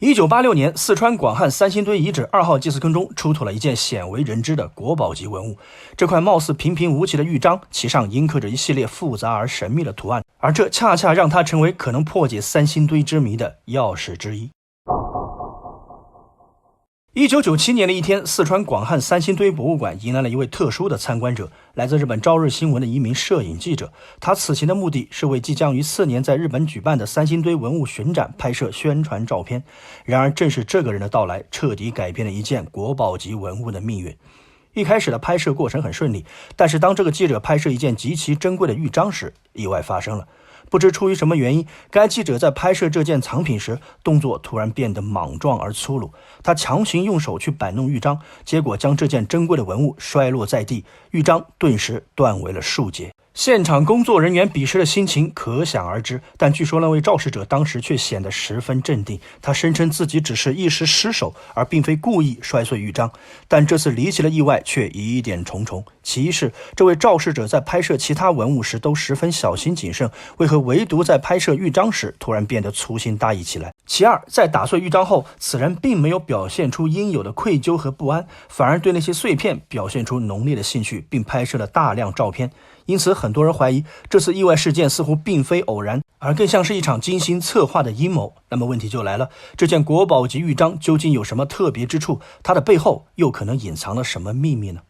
1986年，四川广汉三星堆遗址2号祭祀坑中出土了一件鲜为人知的国宝级文物。这块貌似平平无奇的玉章，其上印刻着一系列复杂而神秘的图案，而这恰恰让它成为可能破解三星堆之谜的钥匙之一。1997年的一天，四川广汉三星堆博物馆迎来了一位特殊的参观者，来自日本朝日新闻的一名摄影记者。他此行的目的是为即将于4年在日本举办的三星堆文物巡展拍摄宣传照片。然而正是这个人的到来，彻底改变了一件国宝级文物的命运。一开始的拍摄过程很顺利，但是当这个记者拍摄一件极其珍贵的玉章时，意外发生了。不知出于什么原因，该记者在拍摄这件藏品时，动作突然变得莽撞而粗鲁。他强行用手去摆弄玉章，结果将这件珍贵的文物摔落在地，玉章顿时断为了数节。现场工作人员彼时的心情可想而知，但据说那位肇事者当时却显得十分镇定。他声称自己只是一时失手，而并非故意摔碎玉章。但这次离奇的意外却疑点重重。其一是，这位肇事者在拍摄其他文物时都十分小心谨慎，为何唯独在拍摄玉章时突然变得粗心大意起来？其二，在打碎玉章后，此人并没有表现出应有的愧疚和不安，反而对那些碎片表现出浓烈的兴趣，并拍摄了大量照片。因此很多人怀疑这次意外事件似乎并非偶然，而更像是一场精心策划的阴谋。那么问题就来了，这件国宝级玉章究竟有什么特别之处？它的背后又可能隐藏了什么秘密呢？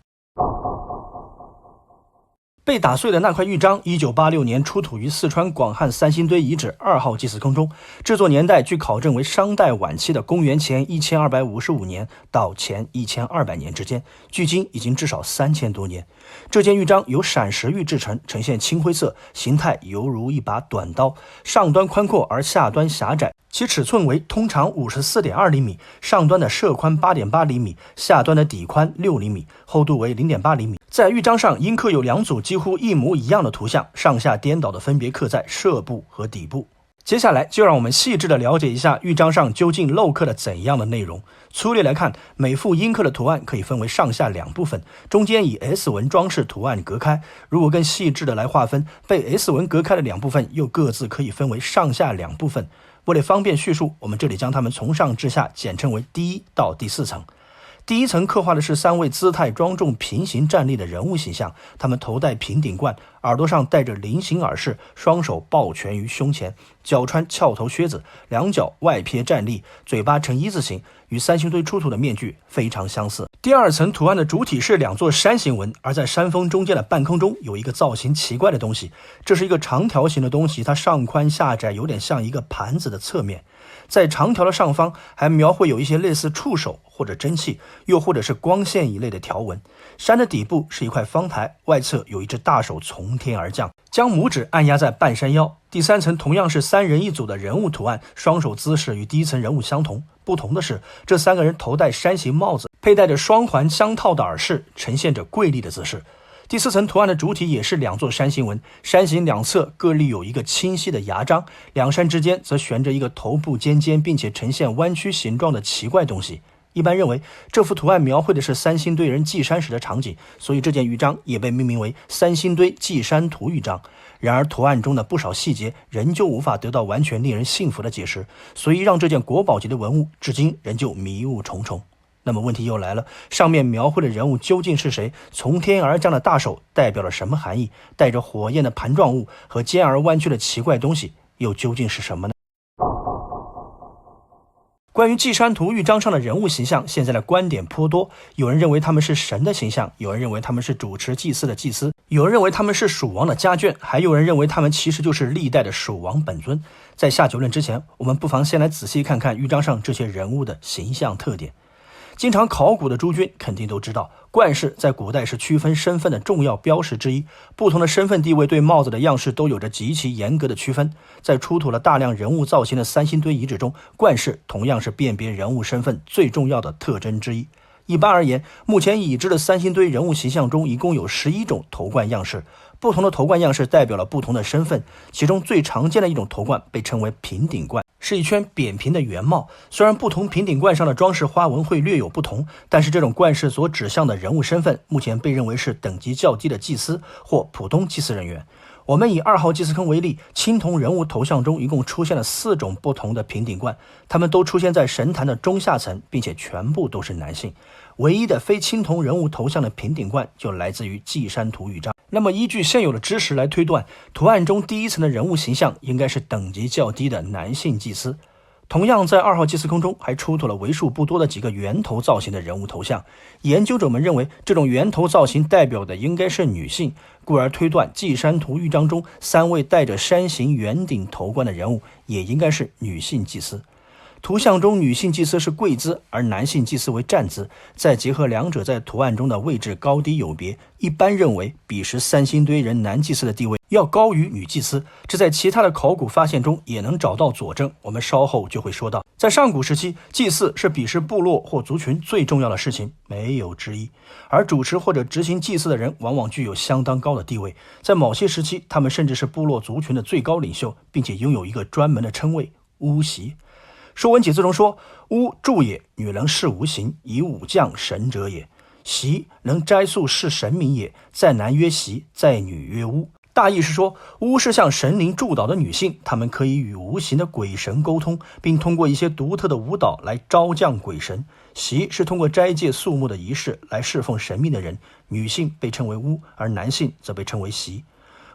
被打碎的那块玉章1986年出土于四川广汉三星堆遗址2号祭祀坑中，制作年代据考证为商代晚期的公元前1255年到前1200年之间，距今已经至少3000多年。这件玉章由闪石玉制成，呈现青灰色，形态犹如一把短刀，上端宽阔而下端狭窄，其尺寸为通常54.2厘米，上端的射宽8.8厘米，下端的底宽6厘米，厚度为0.8厘米。在玉章上印刻有2组几乎一模一样的图像，上下颠倒的分别刻在射部和底部。接下来就让我们细致地了解一下玉章上究竟镂刻了怎样的内容。粗略来看，每幅印刻的图案可以分为上下2部分，中间以 S 纹装饰图案隔开。如果更细致地来划分，被 S 纹隔开的2部分又各自可以分为上下2部分。为了方便叙述，我们这里将它们从上至下简称为第1到第4层。第一层刻画的是3位姿态庄重平行站立的人物形象，他们头戴平顶冠，耳朵上戴着菱形耳饰，双手抱拳于胸前，脚穿翘头靴子，两脚外撇站立，嘴巴呈一字形，与三星堆出土的面具非常相似。第2层图案的主体是2座山形纹，而在山峰中间的半空中有一个造型奇怪的东西，这是一个长条形的东西，它上宽下窄，有点像一个盘子的侧面。在长条的上方还描绘有一些类似触手或者蒸汽，又或者是光线一类的条纹。山的底部是一块方台，外侧有一只大手从天而降，将拇指按压在半山腰。第3层同样是3人一组的人物图案，双手姿势与第1层人物相同，不同的是这3个人头戴山形帽子，佩戴着双环相套的耳饰，呈现着跪立的姿势。第4层图案的主体也是2座山形纹，山形两侧各立有一个清晰的牙章，两山之间则悬着一个头部尖尖并且呈现弯曲形状的奇怪东西。一般认为这幅图案描绘的是三星堆人祭山时的场景，所以这件玉章也被命名为三星堆祭山图玉章。然而图案中的不少细节仍旧无法得到完全令人信服的解释，所以让这件国宝级的文物至今仍旧迷雾重重。那么问题又来了，上面描绘的人物究竟是谁？从天而降的大手代表了什么含义？带着火焰的盘状物和尖而弯曲的奇怪东西又究竟是什么呢？关于祭山图玉章上的人物形象，现在的观点颇多。有人认为他们是神的形象，有人认为他们是主持祭祀的祭司，有人认为他们是蜀王的家眷，还有人认为他们其实就是历代的蜀王本尊。在下结论之前，我们不妨先来仔细看看玉章上这些人物的形象特点。经常考古的诸君肯定都知道，冠饰在古代是区分身份的重要标识之一，不同的身份地位对帽子的样式都有着极其严格的区分。在出土了大量人物造型的三星堆遗址中，冠饰同样是辨别人物身份最重要的特征之一。一般而言，目前已知的三星堆人物形象中一共有11种头冠样式，不同的头冠样式代表了不同的身份，其中最常见的一种头冠被称为平顶冠，是一圈扁平的圆帽。虽然不同平顶冠上的装饰花纹会略有不同，但是这种冠饰所指向的人物身份目前被认为是等级较低的祭司或普通祭祀人员。我们以2号祭祀坑为例，青铜人物头像中一共出现了4种不同的平顶冠，它们都出现在神坛的中下层，并且全部都是男性。唯一的非青铜人物头像的平顶冠就来自于祭山图玉章。那么依据现有的知识来推断，图案中第一层的人物形象应该是等级较低的男性祭司。同样在2号祭祀坑中还出土了为数不多的几个圆头造型的人物头像，研究者们认为这种圆头造型代表的应该是女性，故而推断祭山图玉章中3位戴着山形圆顶头冠的人物也应该是女性祭司。图像中女性祭司是跪姿，而男性祭司为站姿，再结合两者在图案中的位置高低有别，一般认为彼时三星堆人男祭司的地位要高于女祭司，这在其他的考古发现中也能找到佐证，我们稍后就会说到。在上古时期，祭祀是彼时部落或族群最重要的事情，没有之一，而主持或者执行祭祀的人往往具有相当高的地位，在某些时期他们甚至是部落族群的最高领袖，并且拥有一个专门的称谓巫习。说文解字中说，巫助也，女能事无形，以武将神者也。习能摘宿事神明也，在男曰习，在女曰巫。大意是说，巫是向神灵助导的女性，她们可以与无形的鬼神沟通，并通过一些独特的舞蹈来招降鬼神。习是通过斋戒肃穆的仪式来侍奉神明的人，女性被称为巫，而男性则被称为习。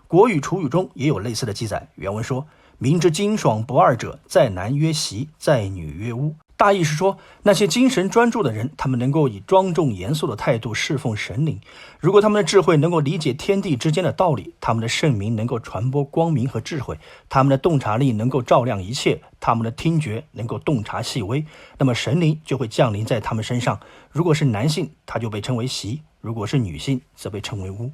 国语楚语中也有类似的记载，原文说，民之精爽不二者，在男曰习，在女曰巫。大意是说，那些精神专注的人，他们能够以庄重严肃的态度侍奉神灵。如果他们的智慧能够理解天地之间的道理，他们的圣名能够传播光明和智慧，他们的洞察力能够照亮一切，他们的听觉能够洞察细微，那么神灵就会降临在他们身上。如果是男性，他就被称为习；如果是女性，则被称为巫。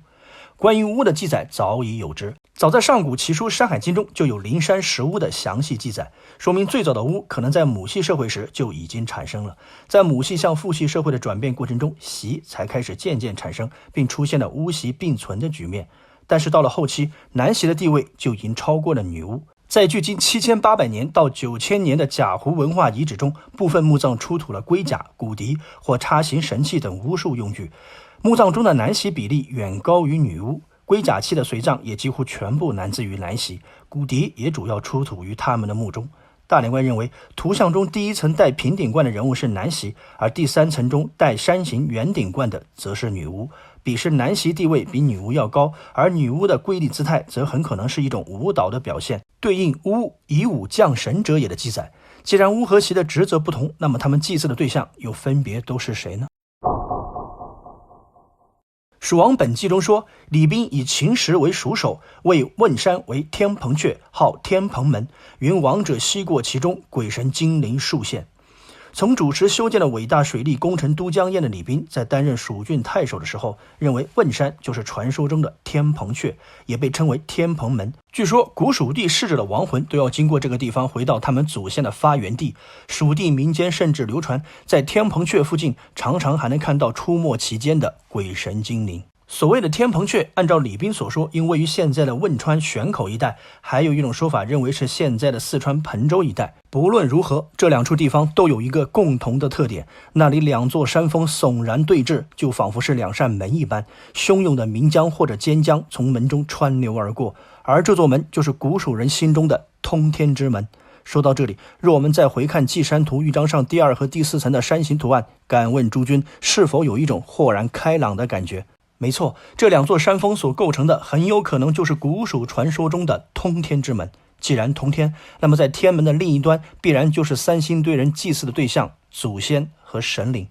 关于巫的记载早已有之，早在上古奇书《山海经》中就有灵山石巫的详细记载，说明最早的巫可能在母系社会时就已经产生了。在母系向父系社会的转变过程中，习才开始渐渐产生，并出现了巫习并存的局面。但是到了后期，男习的地位就已经超过了女巫。在距今7800年到9000年的贾湖文化遗址中，部分墓葬出土了龟甲、骨笛或插形神器等巫术用具，墓葬中的男习比例远高于女巫，龟甲器的随葬也几乎全部来自于男习，骨笛也主要出土于他们的墓中。大连观认为，图像中第一层戴平顶冠的人物是男习，而第3层中戴山形圆顶冠的则是女巫。彼时男习地位比女巫要高，而女巫的跪立姿态则很可能是一种舞蹈的表现，对应巫以武将神者也的记载。既然巫和习的职责不同，那么他们祭祀的对象又分别都是谁呢？蜀王本纪中说，李斌以秦时为蜀首，谓汶山为天蓬阙，号天蓬门，云王者西过其中，鬼神精灵数现。从主持修建了伟大水利工程都江堰的李斌，在担任蜀郡太守的时候，认为汶山就是传说中的天蓬阙，也被称为天蓬门。据说古蜀地逝者的亡魂都要经过这个地方回到他们祖先的发源地。蜀地民间甚至流传，在天蓬阙附近常常还能看到出没其间的鬼神精灵。所谓的天蓬阙，按照李斌所说，因位于现在的汶川玄口一带，还有一种说法认为是现在的四川彭州一带。不论如何，这2处地方都有一个共同的特点，那里2座山峰悚然对峙，就仿佛是2扇门一般，汹涌的岷江或者尖江从门中穿流而过，而这座门就是古蜀人心中的通天之门。说到这里，若我们再回看祭山图玉章上第2和第4层的山形图案，敢问诸君是否有一种豁然开朗的感觉？没错，这2座山峰所构成的很有可能就是古蜀传说中的通天之门。既然通天，那么在天门的另一端必然就是三星堆人祭祀的对象，祖先和神灵。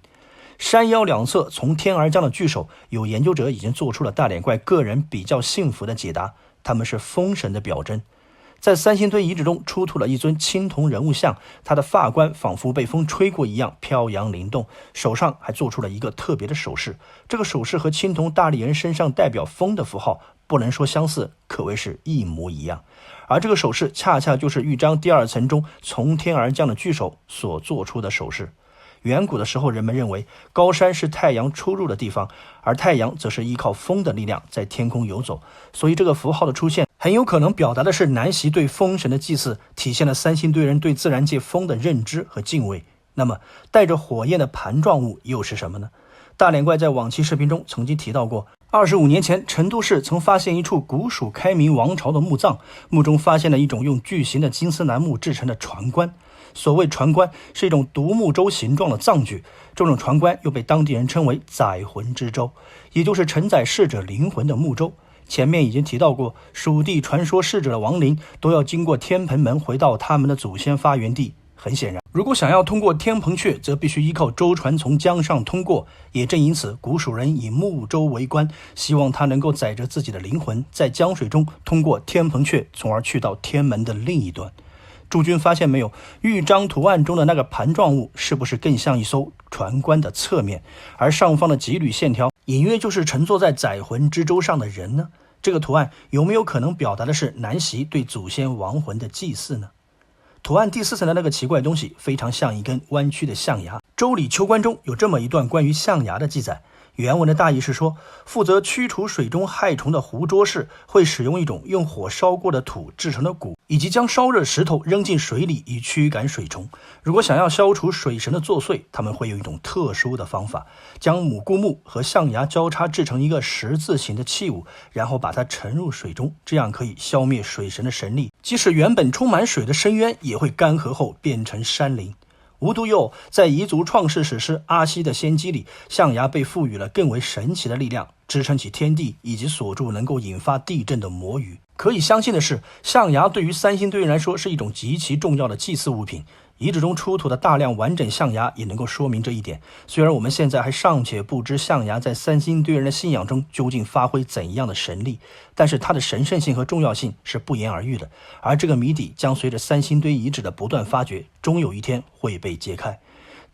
山腰2侧从天而降的巨手，有研究者已经做出了大脸怪个人比较幸福的解答，他们是风神的表征。在三星堆遗址中出土了一尊青铜人物像，他的发冠仿佛被风吹过一样飘扬灵动，手上还做出了一个特别的手势，这个手势和青铜大力人身上代表风的符号不能说相似，可谓是一模一样。而这个手势恰恰就是玉章第2层中从天而降的巨手所做出的手势。远古的时候，人们认为高山是太阳出入的地方，而太阳则是依靠风的力量在天空游走，所以这个符号的出现很有可能表达的是南袭对风神的祭祀，体现了三星堆人对自然界风的认知和敬畏。那么带着火焰的盘状物又是什么呢？大脸怪在往期视频中曾经提到过， 25年前，成都市曾发现一处古属开明王朝的墓葬，墓中发现了一种用巨型的金丝楠木制成的船棺。所谓船棺是一种独木舟形状的葬具，这种船棺又被当地人称为载魂之舟，也就是承载逝者灵魂的木舟。前面已经提到过，蜀地传说逝者的亡灵都要经过天蓬门回到他们的祖先发源地。很显然，如果想要通过天蓬阙，则必须依靠舟船从江上通过。也正因此，古蜀人以木舟为官，希望它能够载着自己的灵魂，在江水中通过天蓬阙，从而去到天门的另一端。诸君发现没有，玉章图案中的那个盘状物是不是更像一艘船棺的侧面？而上方的几缕线条，隐约就是乘坐在载魂之舟上的人呢？这个图案有没有可能表达的是南袭对祖先亡魂的祭祀呢？图案第4层的那个奇怪东西非常像一根弯曲的象牙。周礼秋官中有这么一段关于象牙的记载，原文的大意是说，负责驱除水中害虫的胡捉氏会使用一种用火烧过的土制成的鼓，以及将烧热石头扔进水里以驱赶水虫。如果想要消除水神的作祟，他们会有一种特殊的方法，将母固木和象牙交叉制成一个十字形的器物，然后把它沉入水中，这样可以消灭水神的神力，即使原本充满水的深渊也会干涸后变成山林。无独有偶，在彝族创世史诗《阿西的先机》里，象牙被赋予了更为神奇的力量，支撑起天地以及锁住能够引发地震的魔雨。可以相信的是，象牙对于三星堆人来说是一种极其重要的祭祀物品。遗址中出土的大量完整象牙也能够说明这一点。虽然我们现在还尚且不知象牙在三星堆人的信仰中究竟发挥怎样的神力，但是它的神圣性和重要性是不言而喻的。而这个谜底将随着三星堆遗址的不断发掘，终有一天会被揭开。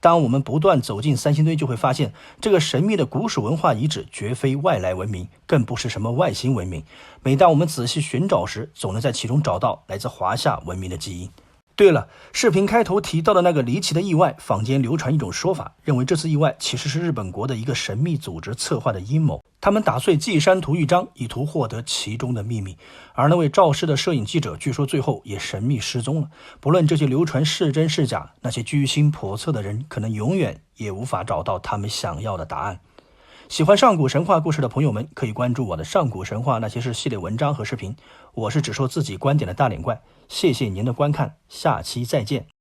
当我们不断走进三星堆，就会发现这个神秘的古蜀文化遗址绝非外来文明，更不是什么外星文明。每当我们仔细寻找时，总能在其中找到来自华夏文明的基因。对了，视频开头提到的那个离奇的意外，坊间流传一种说法，认为这次意外其实是日本国的一个神秘组织策划的阴谋，他们打碎稷山图玉章，以图获得其中的秘密。而那位肇事的摄影记者，据说最后也神秘失踪了。不论这些流传是真是假，那些居心叵测的人可能永远也无法找到他们想要的答案。喜欢上古神话故事的朋友们，可以关注我的上古神话那些事系列文章和视频。我是只说自己观点的大脸怪，谢谢您的观看，下期再见。